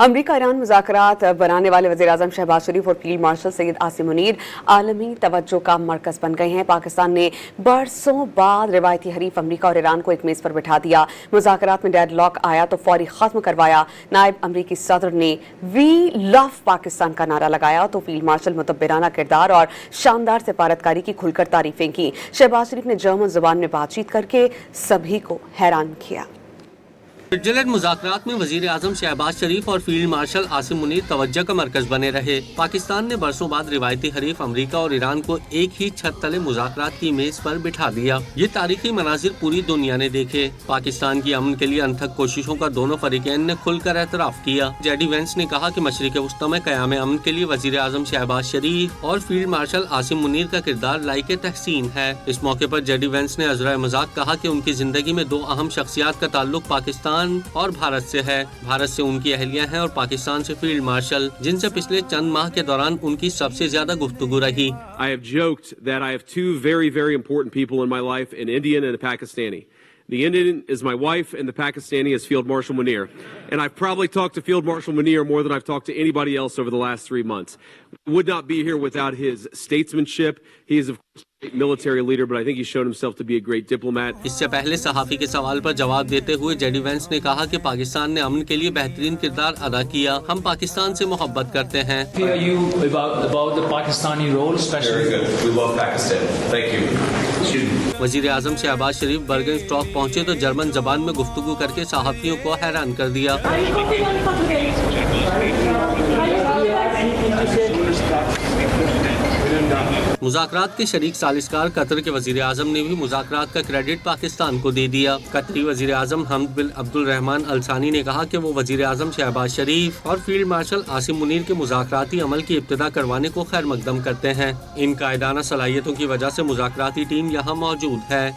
امریکہ ایران مذاکرات بنانے والے وزیراعظم شہباز شریف اور فیلڈ مارشل سید عاصم منیر عالمی توجہ کا مرکز بن گئے ہیں۔ پاکستان نے برسوں بعد روایتی حریف امریکہ اور ایران کو ایک میز پر بٹھا دیا۔ مذاکرات میں ڈیڈ لاک آیا تو فوری ختم کروایا۔ نائب امریکی صدر نے وی لو پاکستان کا نعرہ لگایا تو فیلڈ مارشل مدبرانہ کردار اور شاندار سفارتکاری کی کھل کر تعریفیں کی۔ شہباز شریف نے جرمن زبان میں بات چیت کر کے سبھی کو حیران کیا۔ سوئٹزرلینڈ مذاکرات میں وزیر اعظم شہباز شریف اور فیلڈ مارشل عاصم منیر توجہ کا مرکز بنے رہے۔ پاکستان نے برسوں بعد روایتی حریف امریکہ اور ایران کو ایک ہی چھت تلے مذاکرات کی میز پر بٹھا دیا۔ یہ تاریخی مناظر پوری دنیا نے دیکھے۔ پاکستان کی امن کے لیے انتھک کوششوں کا دونوں فریقین نے کھل کر اعتراف کیا۔ جیڈی وینس نے کہا کہ مشرق وسطی میں قیام امن کے لیے وزیر اعظم شہباز شریف اور فیلڈ مارشل عاصم منیر کا کردار لائق تحسین ہے۔ اس موقع پر جیڈی وینس نے عذرائے مذاق کہا کہ ان کی زندگی میں دو اہم شخصیات کا تعلق پاکستان اور بھارت سے ہے۔ بھارت سے ان کی اہلیہ ہیں اور پاکستان سے فیلڈ مارشل، جن سے پچھلے چند ماہ کے دوران ان کی سب سے زیادہ گفتگو رہی۔ I have joked that I have two very, very important people in my life, an Indian and a Pakistani. The Indian is my wife and the Pakistani is Field Marshal Munir. And I've probably talked to Field Marshal Munir more than I've talked to anybody else over the last 3 months. Would not be here without his statesmanship. He is of course a military leader, but I think he's shown himself to be a great diplomat. اس سے پہلے صحافی کے سوال پر جواب دیتے ہوئے جیڈی Venice نے کہا کہ پاکستان نے امن کے لیے بہترین کردار ادا کیا۔ ہم پاکستان سے محبت کرتے ہیں۔ Hear you about the Pakistani role, especially. Very good. We love Pakistan. Thank you. وزیر اعظم شہباز شریف برگن اسٹاک پہنچے تو جرمن زبان میں گفتگو کر کے صحافیوں کو حیران کر دیا۔ مذاکرات کے شریک ثالثکار قطر کے وزیر اعظم نے بھی مذاکرات کا کریڈٹ پاکستان کو دے دیا۔ قطری وزیر اعظم حمد بن عبد الرحمن الثانی نے کہا کہ وہ وزیر اعظم شہباز شریف اور فیلڈ مارشل عاصم منیر کے مذاکراتی عمل کی ابتدا کروانے کو خیر مقدم کرتے ہیں۔ ان قائدانہ صلاحیتوں کی وجہ سے مذاکراتی ٹیم یہاں موجود ہے۔